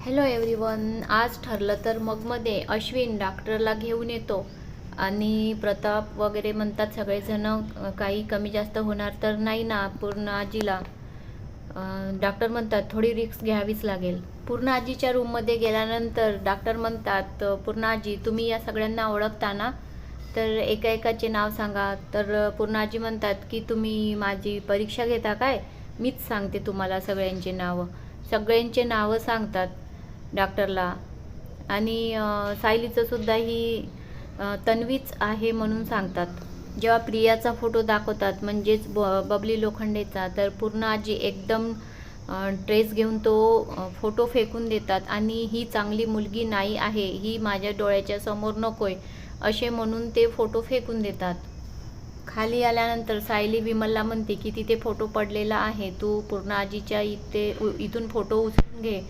Hello everyone. आज ठरलं तर मगमध्ये अश्विन डॉक्टरला घेऊन येतो आणि प्रताप वगैरे म्हणतात सगळेजण काही कमी जास्त होणार तर नाही ना पूर्ण आजीला. डॉक्टर म्हणतात थोडी रिस्क घ्यावीच लागेल. पूर्ण आजीच्या रूममध्ये गेल्यानंतर डॉक्टर म्हणतात पूर्ण आजी तुम्ही या सगळ्यांना ओळखता ना, तर एका एकाचे नाव सांगा. तर पूर्ण आजी म्हणतात की तुम्ही माझी परीक्षा घेता काय, मीच सांगते तुम्हाला सगळ्यांचे नावं. सगळ्यांचे नावं सांगतात डॉक्टरला. आणि सायलीचं सुद्धा ही तन्वीच आहे म्हणून सांगतात. जेव्हा प्रियाचा फोटो दाखवतात म्हणजेच बबली लोखंडेचा, तर पूर्ण आजी एकदम ड्रेस घेऊन तो फोटो फेकून देतात आणि ही चांगली मुलगी नाही आहे, ही माझ्या डोळ्याच्या समोर नकोय असे म्हणून ते फोटो फेकून देतात. खाली आल्यानंतर सायली विमलला म्हणते की तिथे फोटो पडलेला आहे, तू पूर्ण आजीच्या इथून फोटो उचलून घे.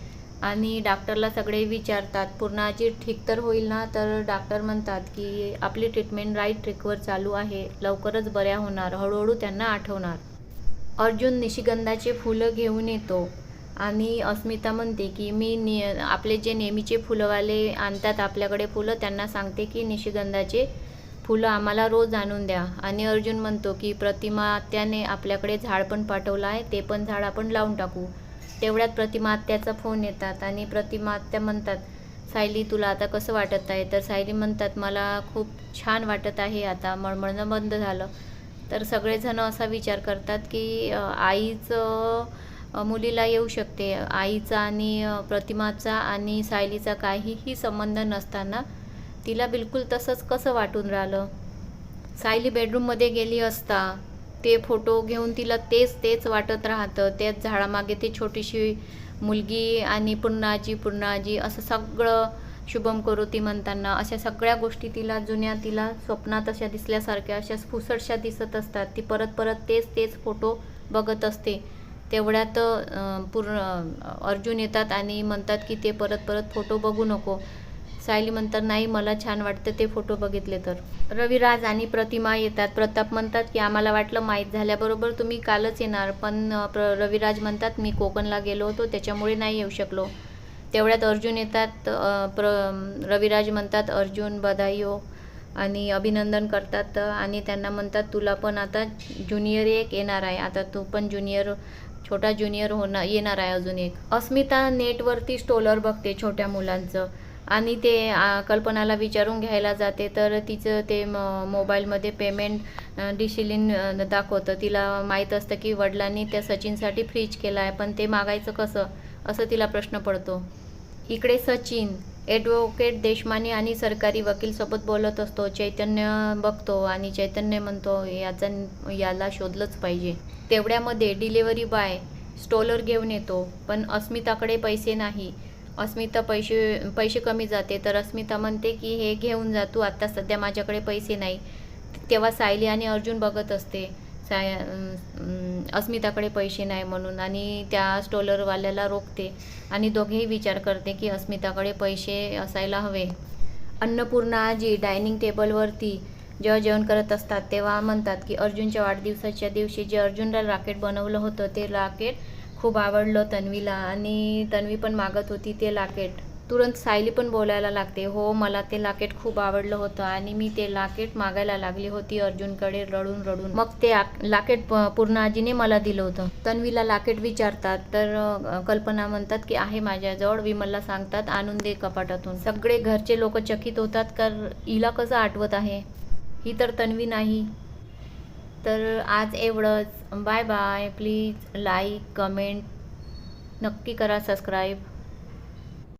आणि डॉक्टरला सगळे विचारतात पूर्ण आजी ठीक तर होईल ना, तर डॉक्टर म्हणतात की आपली ट्रीटमेंट राईट ट्रॅकवर चालू आहे, लवकरच बऱ्या होणार, हळूहळू त्यांना आठवणार. अर्जुन निशिगंधाचे फुलं घेऊन येतो आणि अस्मिता म्हणते की मी आपले जे नेहमीचे फुलंवाले आणतात आपल्याकडे फुलं, त्यांना सांगते की निशिगंधाचे फुलं आम्हाला रोज आणून द्या. आणि अर्जुन म्हणतो की प्रतिमा आत्याने आपल्याकडे झाड पण पाठवलं आहे, ते पण झाड आपण लावून टाकू. तेवढ्यात प्रतिमा आत्याचा फोन येतात आणि प्रतिमा आत्या म्हणतात सायली तुला आता कसं वाटत आहे. तर सायली म्हणतात मला खूप छान वाटत आहे, आता मळमळणं बंद झालं. तर सगळेजण असा विचार करतात की आईचं मुलीला येऊ शकते. आईचा आणि प्रतिमाचा आणि सायलीचा काहीही संबंध नसताना तिला बिलकुल तसंच कसं वाटून राहिलं. सायली बेडरूममध्ये गेली असता ते फोटो घेऊन तिला तेच वाटत राहतं. त्याच झाडामागे ती छोटीशी मुलगी आणि पूर्णाजी असं सगळं शुभम करोती म्हणताना अशा सगळ्या गोष्टी तिला जुन्या तिला स्वप्नात अशा दिसल्यासारख्या अशा फुसटशा दिसत असतात. ती परत तेच फोटो बघत असते. तेवढ्यात अर्जुन येतात आणि म्हणतात की ते परत फोटो बघू नको. सायली म्हणतात नाही मला छान वाटतं ते फोटो बघितले तर. रविराज आणि प्रतिमा येतात. प्रताप म्हणतात की आम्हाला वाटलं माहीत झाल्याबरोबर तुम्ही कालच येणार, पण रविराज म्हणतात मी कोकणला गेलो होतो त्याच्यामुळे नाही येऊ शकलो. तेवढ्यात अर्जुन येतात. रविराज म्हणतात अर्जुन बधाई हो आणि अभिनंदन करतात आणि त्यांना म्हणतात तुला पण आता ज्युनियर एक येणार आहे, आता तू पण छोटा ज्युनियर येणार आहे अजून एक. अस्मिता नेटवरती स्टोलर बघते छोट्या मुलांचं आणि ते कल्पनाला विचारून घ्यायला जाते. तर तिचं ते मोबाईलमध्ये पेमेंट डिशिलिन दाखवतं. तिला माहीत असतं की वडिलांनी त्या सचिनसाठी फ्रीज केला आहे, पण ते मागायचं कसं असं तिला प्रश्न पडतो. इकडे सचिन ॲडव्होकेट देशमाने आणि सरकारी वकीलसोबत बोलत असतो. चैतन्य बघतो आणि चैतन्य म्हणतो याला शोधलंच पाहिजे. तेवढ्यामध्ये डिलिव्हरी बॉय स्टोलर घेऊन येतो, पण अस्मिताकडे पैसे नाही. अस्मिता पैसे कमी जाते. तर अस्मिता म्हणते की हे घेऊन जा तू, आत्ता सध्या माझ्याकडे पैसे नाही. तेव्हा सायली आणि अर्जुन बघत असते अस्मिताकडे पैसे नाही म्हणून आणि त्या स्टोलरवाल्याला रोखते आणि दोघेही विचार करते की अस्मिताकडे पैसे असायला हवे. अन्नपूर्णा आजी डायनिंग टेबलवरती जेव्हा जेवण करत असतात तेव्हा म्हणतात की अर्जुनच्या वाढदिवसाच्या दिवशी जे अर्जुनला रॉकेट बनवलं होतं ते रॉकेट खूप आवडलं तन्वीला आणि तन्वी पण मागत होती ते रॉकेट. तुरंत सायली पण बोलायला लागते हो मला ते रॉकेट खूप आवडलं होतं आणि मी ते रॉकेट मागायला लागली होती अर्जुनकडे रडून. मग ते रॉकेट पूर्ण आजीने मला दिलं होतं. तन्वीला रॉकेट विचारतात तर कल्पना म्हणतात की आहे माझ्याजवळ. विमलला सांगतात आणून दे कपाटातून. सगळे घरचे लोक चकित होतात कारण हिला कसं आठवत आहे, ही तर तन्वी नाही. तर आज एवढंच. Bye bye. Please like comment नक्की करा, सबस्क्राईब.